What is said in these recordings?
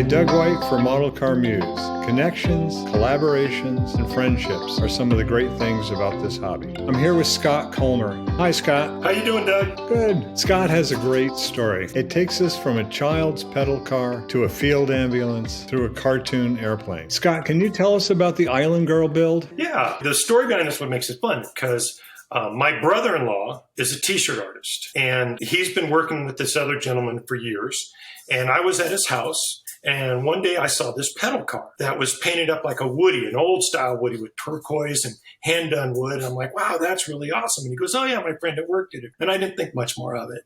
Doug White for Model Car Muse. Connections, collaborations, and friendships are some of the great things about this hobby. I'm here with Scott Colmer. Hi, Scott. How you doing, Doug? Good. Scott has a great story. It takes us from a child's pedal car to a field ambulance through a cartoon airplane. Scott, can you tell us about the Island Girl build? Yeah, the story behind this is what makes it fun because my brother-in-law is a t-shirt artist, and he's been working with this other gentleman for years. And I was at his house, and one day I saw this pedal car that was painted up like a Woody, an old style Woody with turquoise and hand-done wood. And I'm like, wow, that's really awesome. And he goes, oh yeah, my friend at work did it. And I didn't think much more of it.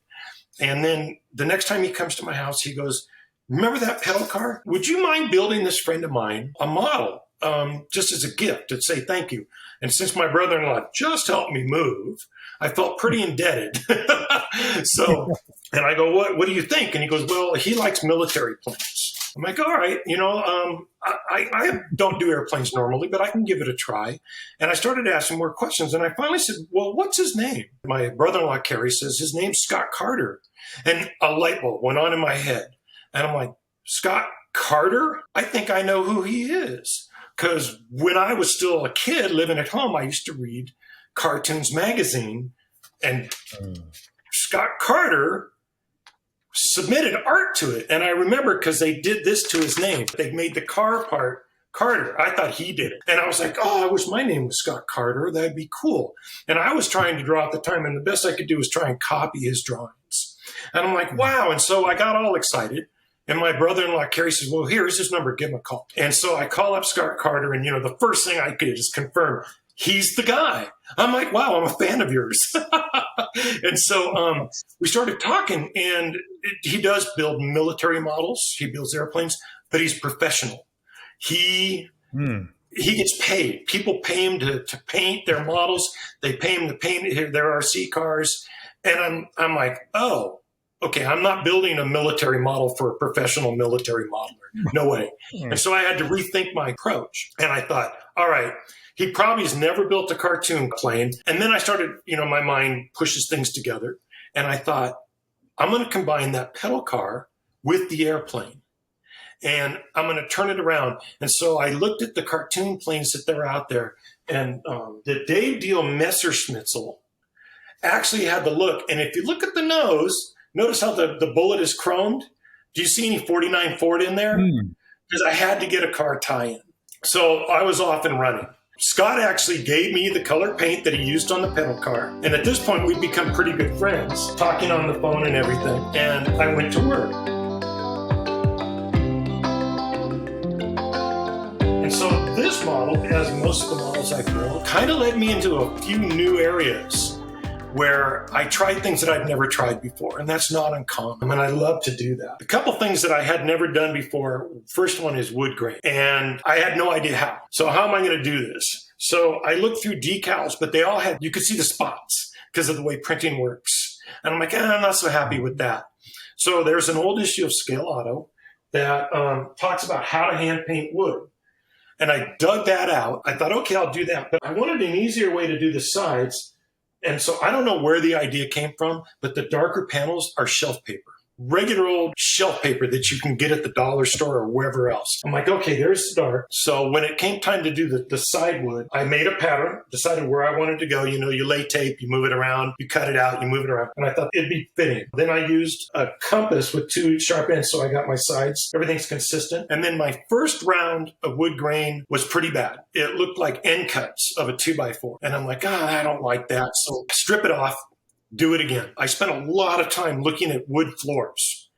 And then the next time he comes to my house, he goes, remember that pedal car? Would you mind building this friend of mine a model just as a gift to say thank you? And since my brother-in-law just helped me move, I felt pretty indebted. So, and I go, what do you think? And he goes, well, he likes military planes. I'm like, all right, I don't do airplanes normally, but I can give it a try. And I started asking more questions. And I finally said, well, what's his name? My brother-in-law, Kerry, says his name's Scott Carter. And a light bulb went on in my head. And I'm like, Scott Carter? I think I know who he is. Because when I was still a kid living at home, I used to read Cartoons Magazine. And Scott Carter submitted art to it. And I remember because they did this to his name. They made the car part Carter. I thought he did it. And I was like, oh, I wish my name was Scott Carter. That'd be cool. And I was trying to draw at the time, and the best I could do was try and copy his drawings. And I'm like, wow. And so I got all excited. And my brother-in-law, Kerry, says, well, here's his number. Give him a call. And so I call up Scott Carter, and, the first thing I could is confirm he's the guy. I'm like, wow, I'm a fan of yours. And so we started talking, and he does build military models. He builds airplanes, but he's professional. He gets paid. People pay him to paint their models. They pay him to paint their RC cars. And I'm like, oh, okay, I'm not building a military model for a professional military modeler. No way. And so I had to rethink my approach. And I thought, all right, he probably has never built a cartoon plane. And then I started, my mind pushes things together. And I thought, I'm going to combine that pedal car with the airplane. And I'm going to turn it around. And so I looked at the cartoon planes that are out there. And the Dave Deal Messerschmitzel actually had the look. And if you look at the nose, notice how the bullet is chromed. Do you see any 49 Ford in there? Because I had to get a car tie-in. So I was off and running. Scott actually gave me the color paint that he used on the pedal car. And at this point, we'd become pretty good friends, talking on the phone and everything. And I went to work. And so this model, as most of the models I built, kind of led me into a few new areas where I tried things that I'd never tried before, and that's not uncommon. And I love to do that. A couple things that I had never done before. First one is wood grain, and I had no idea how. So how am I going to do this? So I looked through decals, but they all had, you could see the spots because of the way printing works. And I'm like, I'm not so happy with that. So there's an old issue of Scale Auto that talks about how to hand paint wood. And I dug that out. I thought, okay, I'll do that. But I wanted an easier way to do the sides. And so I don't know where the idea came from, but the darker panels are shelf paper, regular old shelf paper that you can get at the dollar store or wherever else. I'm like, okay, there's the dark. So when it came time to do the side wood, I made a pattern, decided where I wanted to go. You lay tape, you move it around, you cut it out, you move it around. And I thought it'd be fitting. Then I used a compass with two sharp ends, so I got my sides. Everything's consistent. And then my first round of wood grain was pretty bad. It looked like end cuts of a 2x4. And I'm like, I don't like that. So strip it off. Do it again. I spent a lot of time looking at wood floors.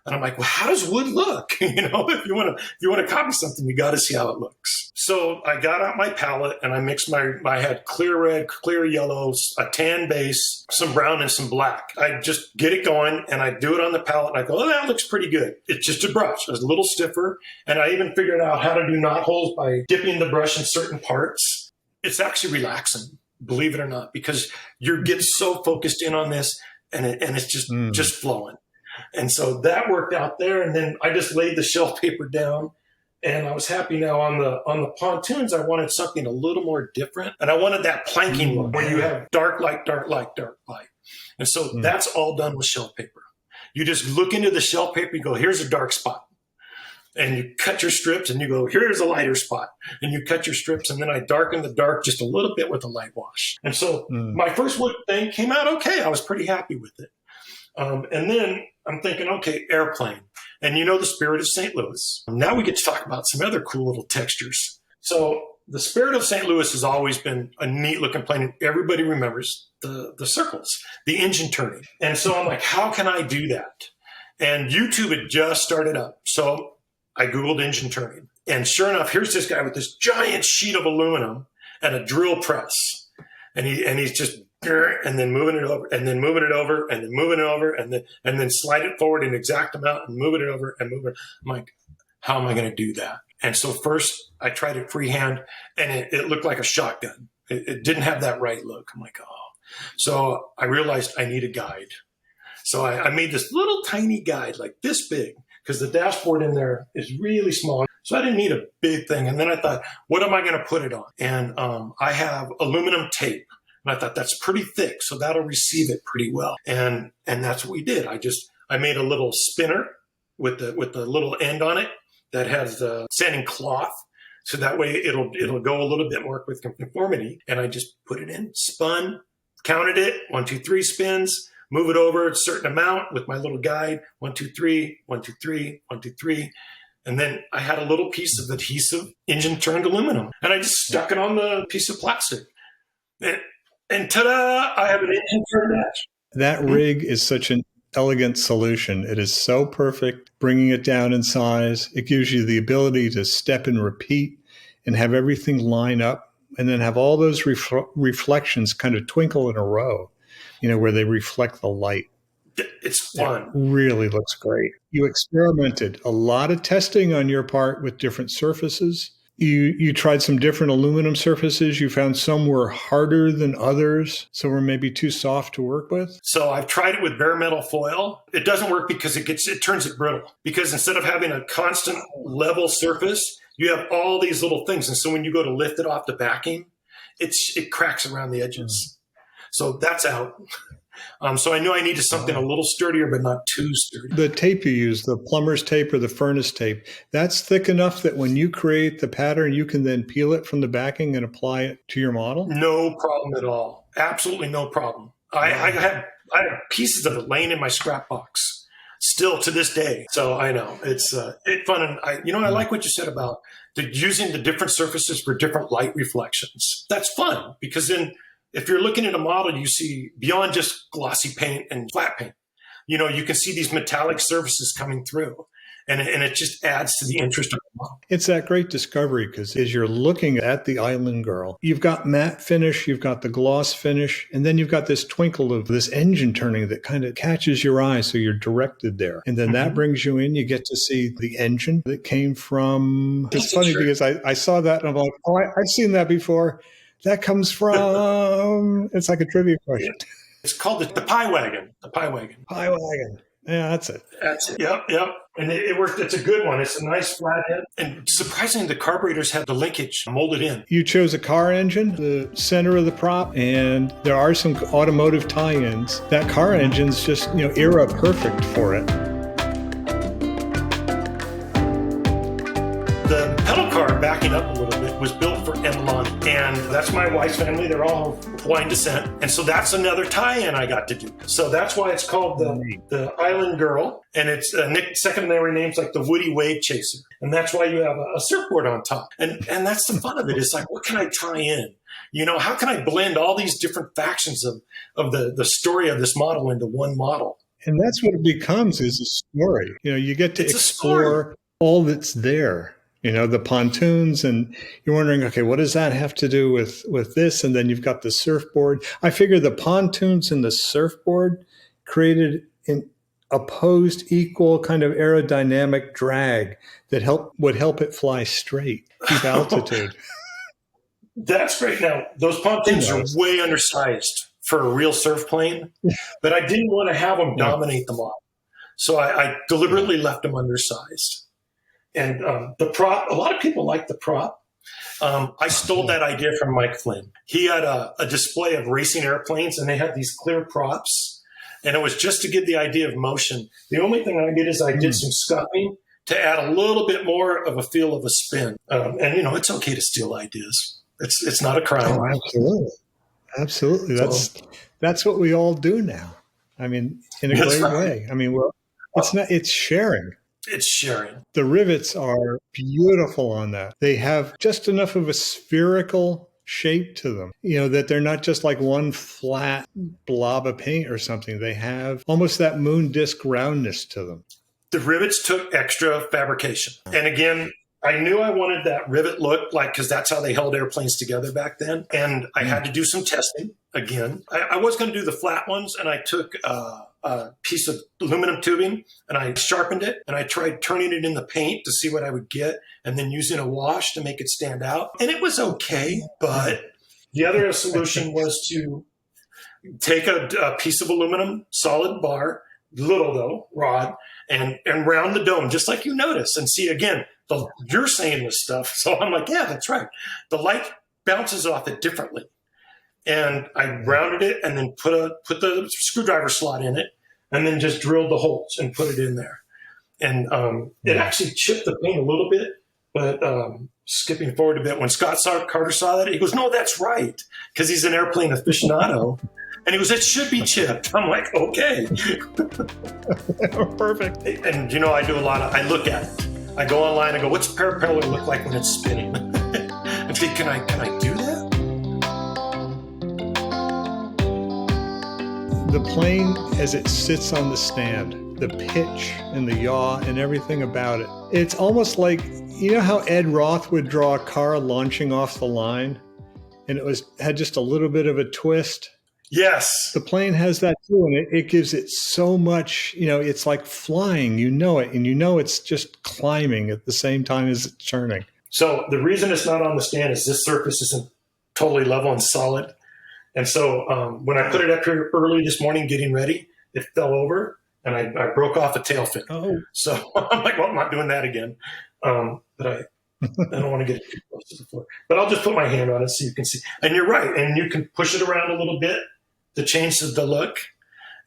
And I'm like, well, how does wood look? If you want to copy something, you got to see how it looks. So I got out my palette and I mixed I had clear red, clear yellow, a tan base, some brown and some black. I just get it going and I do it on the palette and I go, oh, that looks pretty good. It's just a brush. It's a little stiffer. And I even figured out how to do knot holes by dipping the brush in certain parts. It's actually relaxing, believe it or not, because you get so focused in on this and it's just flowing. And so that worked out there. And then I just laid the shelf paper down and I was happy. Now on the pontoons, I wanted something a little more different. And I wanted that planking look where you have dark light, dark light, dark light. And so that's all done with shelf paper. You just look into the shelf paper, you go, here's a dark spot. and you cut your strips and you go, here's a lighter spot. And you cut your strips, and then I darken the dark just a little bit with a light wash. And so my first wood thing came out okay. I was pretty happy with it. And then I'm thinking, okay, airplane. And you know the Spirit of St. Louis. Now we get to talk about some other cool little textures. So the Spirit of St. Louis has always been a neat looking plane. Everybody remembers the circles, the engine turning. And so I'm like, how can I do that? And YouTube had just started up. So I Googled engine turning. And sure enough, here's this guy with this giant sheet of aluminum and a drill press. And he's just, and then moving it over, and then moving it over, and then moving it over, and then slide it forward an exact amount and moving it over and moving it. I'm like, how am I going to do that? And so first I tried it freehand, and it looked like a shotgun. It didn't have that right look. I'm like, oh. So I realized I need a guide. So I made this little tiny guide, like this big, because the dashboard in there is really small. So I didn't need a big thing. And then I thought, what am I going to put it on? And I have aluminum tape. And I thought that's pretty thick, so that'll receive it pretty well. And that's what we did. I made a little spinner with the little end on it that has the sanding cloth. So that way it'll go a little bit more with conformity. And I just put it in, spun, counted it, 1, 2, 3 spins, move it over a certain amount with my little guide, 1, 2, 3, 1, 2, 3, 1, 2, 3. And then I had a little piece of adhesive engine turned aluminum, and I just stuck it on the piece of plastic. And ta-da, I have an engine turned dash. That rig is such an elegant solution. It is so perfect, bringing it down in size. It gives you the ability to step and repeat and have everything line up, and then have all those reflections kind of twinkle in a row, where they reflect the light. It's fun. It really looks great. You experimented a lot of testing on your part with different surfaces. You tried some different aluminum surfaces. You found some were harder than others, some were maybe too soft to work with. So I've tried it with bare metal foil. It doesn't work because it turns it brittle. Because instead of having a constant level surface, you have all these little things. And so when you go to lift it off the backing, it cracks around the edges. So that's out. So I knew I needed something a little sturdier, but not too sturdy. The tape you use, the plumber's tape or the furnace tape, that's thick enough that when you create the pattern, you can then peel it from the backing and apply it to your model? No problem at all. Absolutely no problem. I have pieces of it laying in my scrap box still to this day. So I know it's fun. And I like what you said about using the different surfaces for different light reflections. That's fun, because then if you're looking at a model, you see beyond just glossy paint and flat paint. You can see these metallic surfaces coming through, and it just adds to the interest of the model. It's that great discovery, because as you're looking at the Island Girl, you've got matte finish, you've got the gloss finish, and then you've got this twinkle of this engine turning that kind of catches your eye, so you're directed there. And then that brings you in. You get to see the engine that came from. It's funny because I saw that and I'm like, oh, I've seen that before. That comes from, it's like a trivia question. It's called the Pie Wagon. The Pie Wagon. Pie Wagon. Yeah, that's it. That's it. Yep. And it worked. It's a good one. It's a nice flat head. And surprisingly, the carburetors have the linkage molded in. You chose a car engine, the center of the prop, and there are some automotive tie-ins. That car engine's just, era perfect for it. The pedal car, backing up a little bit, was built for Emlani, and that's my wife's family. They're all Hawaiian descent, and so that's another tie-in I got to do. So that's why it's called the Island Girl, and it's secondary names like the Woody Wave Chaser, and that's why you have a surfboard on top, and that's the fun of it. It's like, what can I tie in? How can I blend all these different factions of the story of this model into one model? And that's what it becomes, is a story. You get to explore all that's there. The pontoons, and you're wondering, okay, what does that have to do with this? And then you've got the surfboard. I figure the pontoons and the surfboard created an opposed, equal kind of aerodynamic drag that would help it fly straight, keep altitude. That's great. Now, those pontoons are way undersized for a real surf plane, but I didn't want to have them dominate the model. So I deliberately left them undersized. And the prop, a lot of people like the prop. I stole that idea from Mike Flynn. He had a display of racing airplanes, and they had these clear props. And it was just to give the idea of motion. The only thing I did is I did some scuffing to add a little bit more of a feel of a spin. And, it's okay to steal ideas. It's not a crime. Oh, absolutely. Absolutely. So, That's what we all do now. I mean, in a that's great right. way. I mean, it's sharing. It's sharing. The rivets are beautiful on that. They have just enough of a spherical shape to them, that they're not just like one flat blob of paint or something. They have almost that moon disc roundness to them. The rivets took extra fabrication. And again, I knew I wanted that rivet look, because that's how they held airplanes together back then. And I had to do some testing again. I was going to do the flat ones, and I took a piece of aluminum tubing and I sharpened it, and I tried turning it in the paint to see what I would get, and then using a wash to make it stand out. And it was okay. But the other solution was to take a piece of aluminum solid bar, little though, rod, and round the dome, just like you notice. And see, again, you're saying this stuff. So I'm like, yeah, that's right. The light bounces off it differently. And I rounded it and then put the screwdriver slot in it, and then just drilled the holes and put it in there. And it actually chipped the paint a little bit, but skipping forward a bit, when Scott Carter saw that, he goes, no, that's right. Because he's an airplane aficionado. And he goes, it should be chipped. I'm like, okay. Perfect. And, I do I look at it. I go online and go, what's a parapeller look like when it's spinning? I think, can I do that? The plane, as it sits on the stand, the pitch and the yaw and everything about it, it's almost like, how Ed Roth would draw a car launching off the line, and had just a little bit of a twist? Yes. The plane has that too, and it gives it so much, it's like flying, it, and it's just climbing at the same time as it's turning. So the reason it's not on the stand is this surface isn't totally level and solid. And so when I put it up here early this morning getting ready, it fell over, and I broke off a tail fin. Oh. So I'm like, well, I'm not doing that again. But I don't want to get it too close to the floor. But I'll just put my hand on it so you can see. And you're right. And you can push it around a little bit to change the look.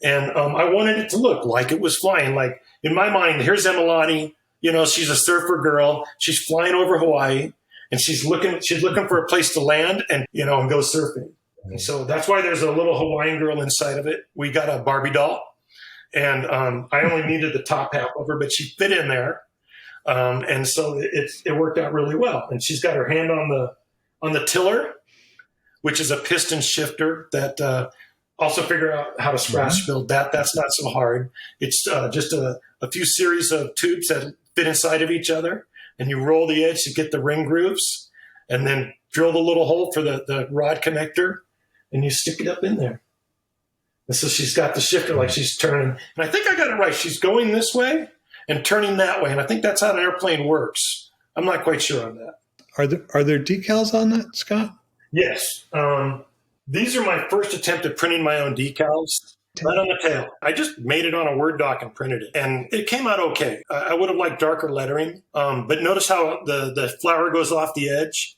And I wanted it to look like it was flying. Like, in my mind, here's Emalani. She's a surfer girl. She's flying over Hawaii, and she's looking for a place to land and go surfing. And so that's why there's a little Hawaiian girl inside of it. We got a Barbie doll, and I only needed the top half of her, but she fit in there. And so it worked out really well. And she's got her hand on the tiller, which is a piston shifter that also figure out how to scratch build that. That's not so hard. It's just a few series of tubes that fit inside of each other, and you roll the edge to get the ring grooves, and then drill the little hole for the rod connector, and you stick it up in there. And so she's got the shifter like she's turning. And I think I got it right. She's going this way and turning that way. And I think that's how an airplane works. I'm not quite sure on that. Are there decals on that, Scott? Yes. These are my first attempt at printing my own decals. Right on the tail. I just made it on a Word doc and printed it. And it came out okay. I would have liked darker lettering. But notice how the flower goes off the edge.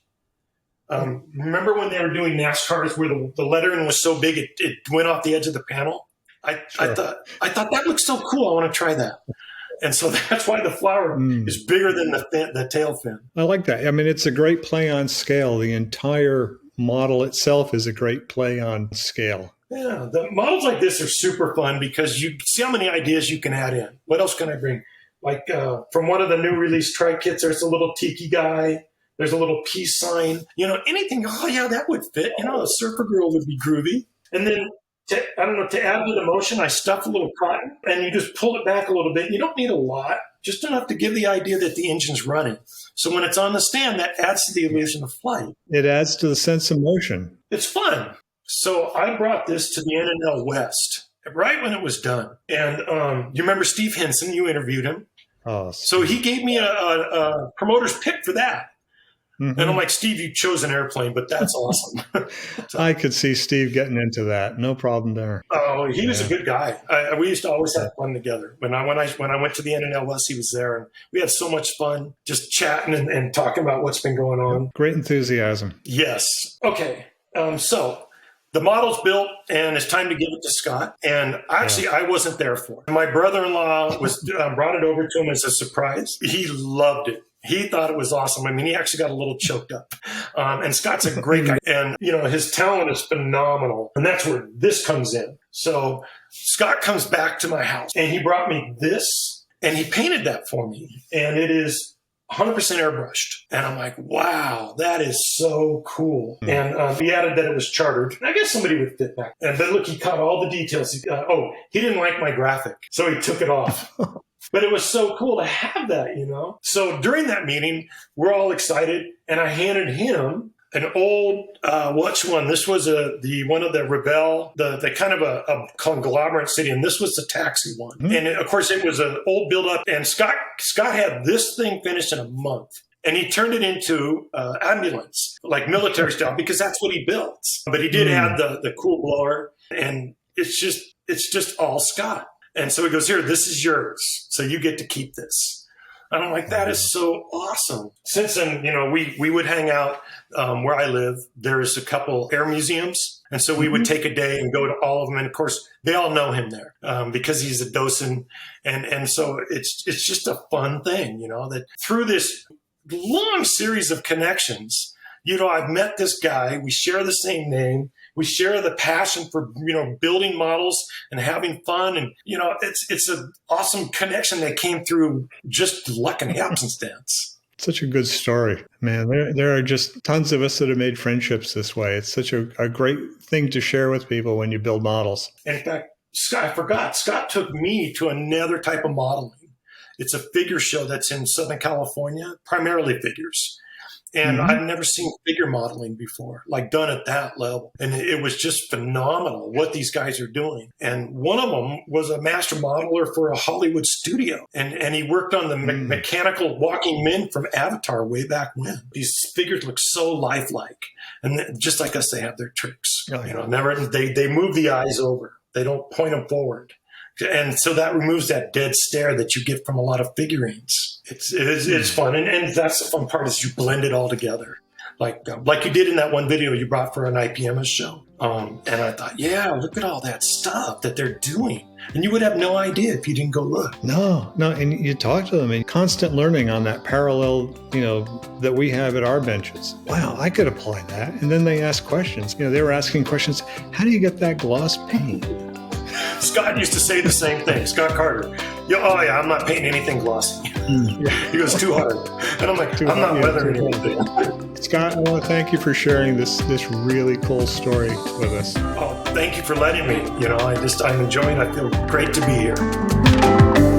Remember when they were doing NASCARs where the lettering was so big it went off the edge of the panel? I thought that looks so cool. I want to try that. And so that's why the flower is bigger than the tail fin. I like that. I mean, it's a great play on scale. The entire model itself is a great play on scale. Yeah, the models like this are super fun because you see how many ideas you can add in. What else can I bring? Like from one of the new release tri-kits, there's a little tiki guy. There's a little peace sign. Anything. Oh, yeah, that would fit. A surfer girl would be groovy. And then, to add to the motion, I stuffed a little cotton, and you just pull it back a little bit. You don't need a lot, just enough to give the idea that the engine's running. So when it's on the stand, that adds to the illusion of flight. It adds to the sense of motion. It's fun. So I brought this to the NNL West right when it was done. And you remember Steve Henson? You interviewed him. Oh, so he gave me a promoter's pick for that. Mm-hmm. And I'm like, Steve, you chose an airplane, but that's awesome. So, I could see Steve getting into that. No problem there. Oh, he was a good guy. We used to always have fun together. When I went to the NNL West, he was there, and we had so much fun just chatting and talking about what's been going on. Great enthusiasm. Yes. Okay. So The model's built, and it's time to give it to Scott. And actually, I wasn't there for it. My brother-in-law was brought it over to him as a surprise. He loved it. He thought it was awesome. I mean, he actually got a little choked up. And Scott's a great guy. And, his talent is phenomenal. And that's where this comes in. So Scott comes back to my house, and he brought me this, and he painted that for me. And it is 100% airbrushed. And I'm like, wow, that is so cool. And he added that it was chartered. I guess somebody would fit back. And then look, he caught all the details. He didn't like my graphic, so he took it off. But it was so cool to have that, So during that meeting, we're all excited. And I handed him an old, which one? This was one of the Rebel, the kind of a conglomerate city, and this was the taxi one. Mm-hmm. And of course, it was an old build-up. And Scott had this thing finished in a month, and he turned it into ambulance, like military style, because that's what he built. But he did add the cool blower, and it's just all Scott. And so he goes, here, this is yours, so you get to keep this. And I'm like, that is so awesome. Since then, we would hang out where I live. There's a couple air museums. And so we would take a day and go to all of them. And of course, they all know him there because he's a docent. And so it's just a fun thing, that through this long series of connections, I've met this guy. We share the same name. We share the passion for, building models and having fun. And, it's an awesome connection that came through just luck and happenstance. Such a good story, man. There are just tons of us that have made friendships this way. It's such a great thing to share with people when you build models. And in fact, I forgot, Scott took me to another type of modeling. It's a figure show that's in Southern California, primarily figures. And I've never seen figure modeling before, like done at that level. And it was just phenomenal what these guys are doing. And one of them was a master modeler for a Hollywood studio. And he worked on the mechanical walking men from Avatar way back when. These figures look so lifelike. And just like us, they have their tricks. Oh, yeah. They move the eyes over. They don't point them forward. And so that removes that dead stare that you get from a lot of figurines. It's fun. And that's the fun part is you blend it all together. Like you did in that one video you brought for an IPMS show. And I thought, yeah, look at all that stuff that they're doing. And you would have no idea if you didn't go look. No. And you talk to them and constant learning on that parallel, that we have at our benches. Wow, I could apply that. And then they ask questions. They were asking questions. How do you get that gloss paint? Scott used to say the same thing. Scott Carter. I'm not painting anything glossy. He goes, too hard. And I'm like, I'm not weathering anything. Scott, I want to thank you for sharing this really cool story with us. Oh, thank you for letting me. I'm enjoying it. I feel great to be here.